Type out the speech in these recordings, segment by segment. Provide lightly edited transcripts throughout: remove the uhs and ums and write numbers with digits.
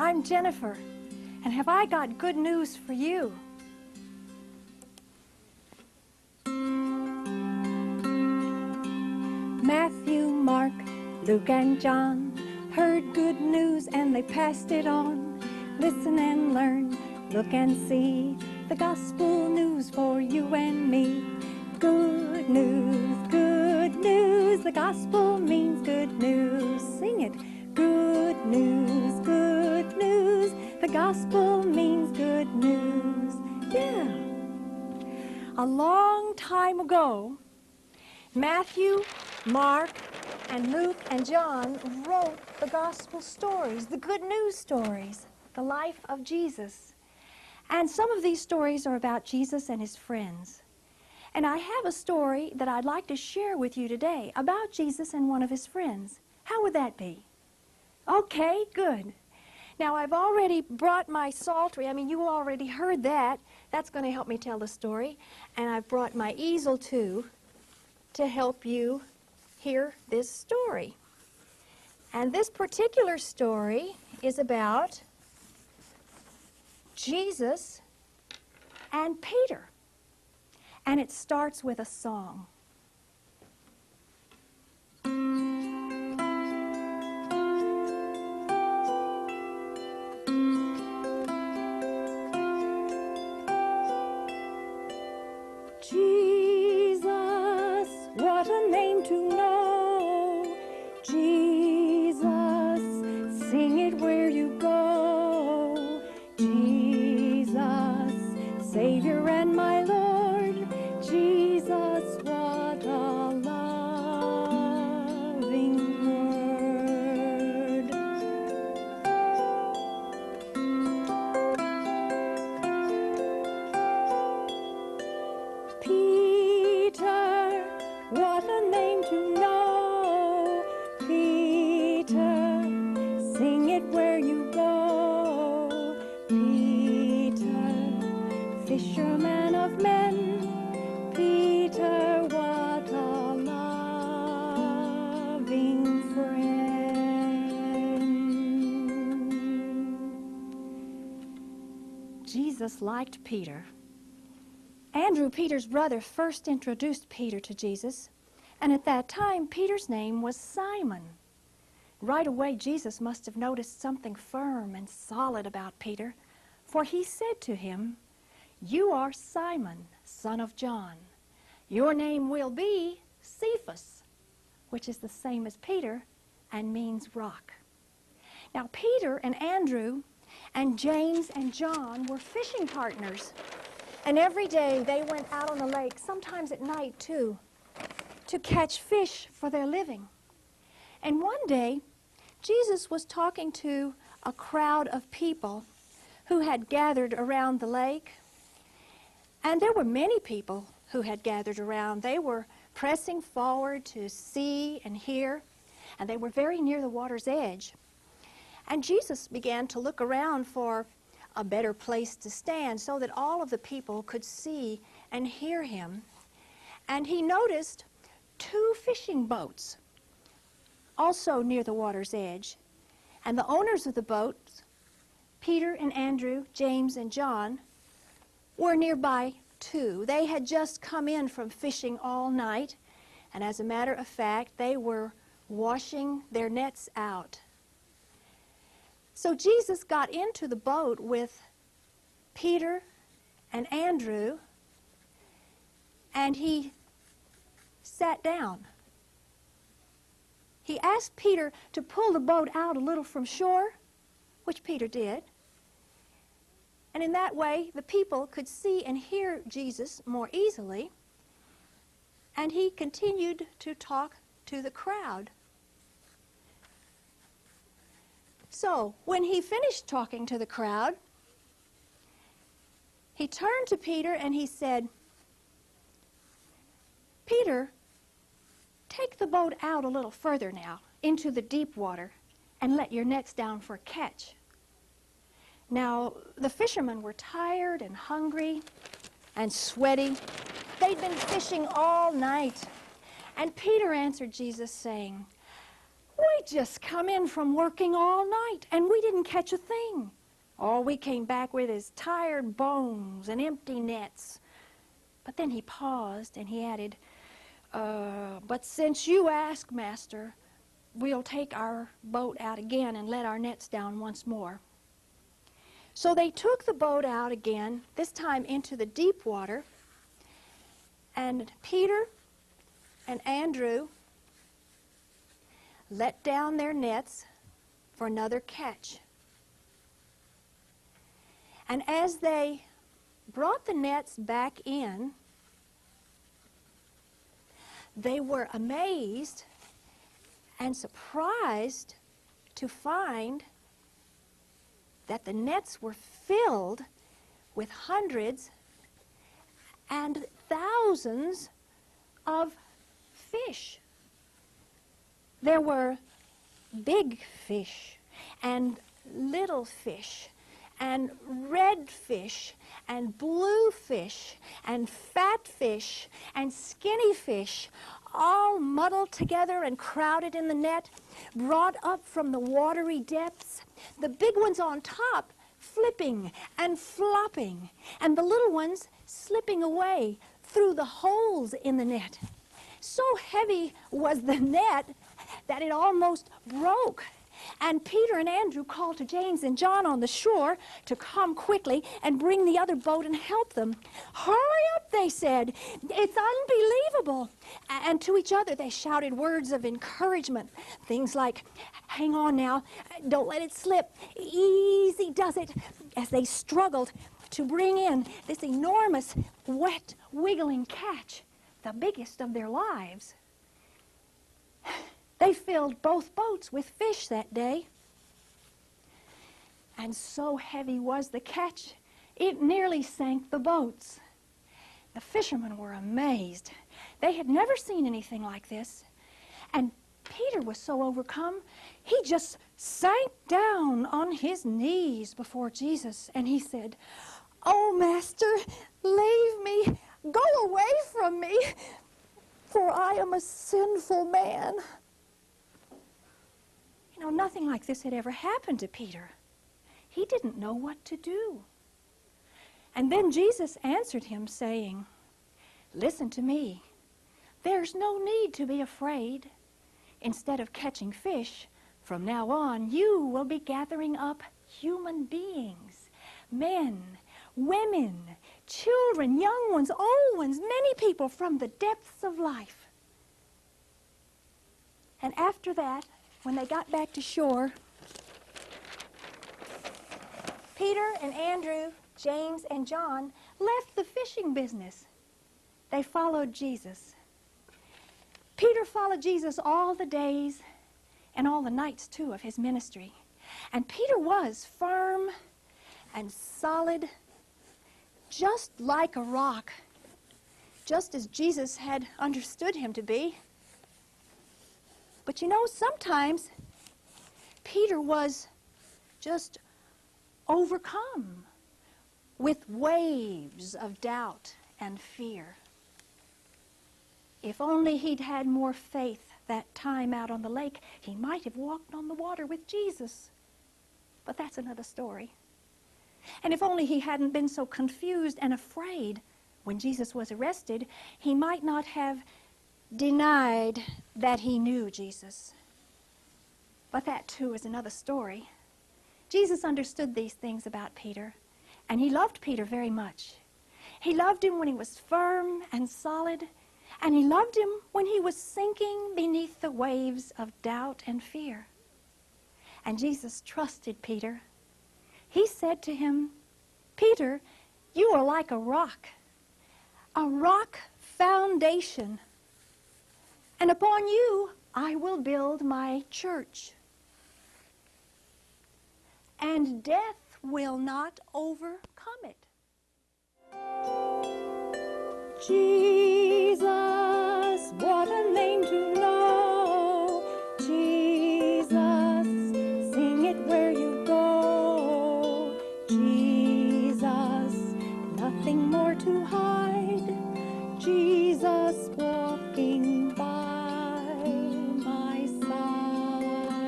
I'm Jenifer, and have I got good news for you? Matthew, Mark, Luke, and John heard good news and they passed it on. Listen and learn, look and see, the gospel news for you and me. Good news, the gospel means good news. Sing it. Good news, the gospel means good news. Yeah. A long time ago, Matthew, Mark, and Luke, and John wrote the gospel stories, the good news stories, the life of Jesus. And some of these stories are about Jesus and his friends. And I have a story that I'd like to share with you today about Jesus and one of his friends. How would that be? Okay, good. Now, I've already brought my psaltery. I mean, you already heard that. That's going to help me tell the story. And I've brought my easel, too, to help you hear this story. And this particular story is about Jesus and Peter. And it starts with a song. Jesus, what a name to know. Jesus, sing it where you go. Jesus, Savior and my Lord. Jesus, what a loving word. Peter, what a name to know. Peter, sing it where you go. Peter, fisherman of men. Peter, what a loving friend. Jesus liked Peter. Andrew, Peter's brother, first introduced Peter to Jesus, and at that time, Peter's name was Simon. Right away, Jesus must have noticed something firm and solid about Peter, for he said to him, "You are Simon, son of John. Your name will be Cephas," which is the same as Peter and means rock. Now, Peter and Andrew and James and John were fishing partners. And every day they went out on the lake, sometimes at night too, to catch fish for their living. And one day, Jesus was talking to a crowd of people who had gathered around the lake. And there were many people who had gathered around. They were pressing forward to see and hear, and they were very near the water's edge. And Jesus began to look around for a better place to stand so that all of the people could see and hear him. And he noticed 2 fishing boats also near the water's edge. And the owners of the boats, Peter and Andrew, James and John, were nearby too. They had just come in from fishing all night, and as a matter of fact, they were washing their nets out. So Jesus got into the boat with Peter and Andrew, and he sat down. He asked Peter to pull the boat out a little from shore, which Peter did. And in that way, the people could see and hear Jesus more easily. And he continued to talk to the crowd. So, when he finished talking to the crowd, he turned to Peter and he said, "Peter, take the boat out a little further now into the deep water and let your nets down for a catch." Now, the fishermen were tired and hungry and sweaty. They'd been fishing all night. And Peter answered Jesus saying, "We We'd just come in from working all night, and we didn't catch a thing. All we came back with is tired bones and empty nets. But then he paused, and he added, but since you ask, Master, we'll take our boat out again and let our nets down once more. So they took the boat out again, this time into the deep water, and Peter and Andrew let down their nets for another catch. And as they brought the nets back in, they were amazed and surprised to find that the nets were filled with hundreds and thousands of fish. There were big fish and little fish and red fish and blue fish and fat fish and skinny fish, all muddled together and crowded in the net, brought up from the watery depths, the big ones on top flipping and flopping, and the little ones slipping away through the holes in the net. So heavy was the net that it almost broke. And Peter and Andrew called to James and John on the shore to come quickly and bring the other boat and help them. "Hurry up," they said. "It's unbelievable." And to each other they shouted words of encouragement. Things like, "Hang on now, don't let it slip. Easy does it," as they struggled to bring in this enormous, wet, wiggling catch, the biggest of their lives. They filled both boats with fish that day. And so heavy was the catch, it nearly sank the boats. The fishermen were amazed. They had never seen anything like this. And Peter was so overcome, he just sank down on his knees before Jesus, and he said, "Oh, Master, leave me. Go away from me, for I am a sinful man." You know, nothing like this had ever happened to Peter. He didn't know what to do. And then Jesus answered him, saying, "Listen to me. There's no need to be afraid. Instead of catching fish, from now on, you will be gathering up human beings, men, women, children, young ones, old ones, many people from the depths of life." And after that, when they got back to shore, Peter and Andrew, James and John left the fishing business. They followed Jesus. Peter followed Jesus all the days and all the nights, too, of his ministry. And Peter was firm and solid, just like a rock, just as Jesus had understood him to be. But you know, sometimes Peter was just overcome with waves of doubt and fear. If only he'd had more faith that time out on the lake, he might have walked on the water with Jesus. But that's another story. And if only he hadn't been so confused and afraid when Jesus was arrested, he might not have denied that he knew Jesus. But that too is another story. Jesus understood these things about Peter, and he loved Peter very much. He loved him when he was firm and solid, and he loved him when he was sinking beneath the waves of doubt and fear. And Jesus trusted Peter. He said to him, "Peter, you are like a rock foundation, and upon you I will build my church, and death will not overcome it." Jesus, what a name to know. Jesus, sing it where you go. Jesus, nothing more to hide. Jesus walking by my side.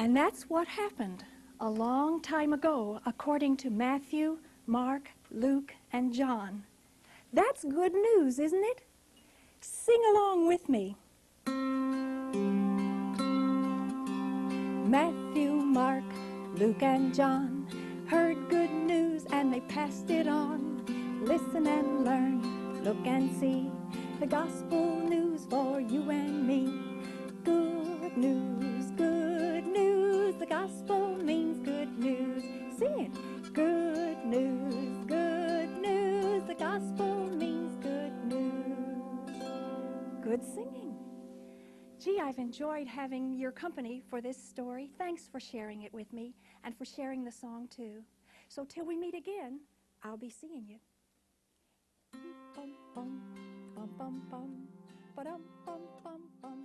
And that's what happened a long time ago, according to Matthew, Mark, Luke, and John. That's good news, isn't it? Sing along with me. Matthew, Mark, Luke, and John heard good news and they passed it on. Listen and learn, look and see, the gospel news for you and me. Good news, the gospel means good news. Sing it. Good news, the gospel means good news. Good singing. Gee, I've enjoyed having your company for this story. Thanks for sharing it with me and for sharing the song too. So till we meet again, I'll be seeing you. Bum, bum, bum, bum, bum, ba-dum, bum, bum, bum.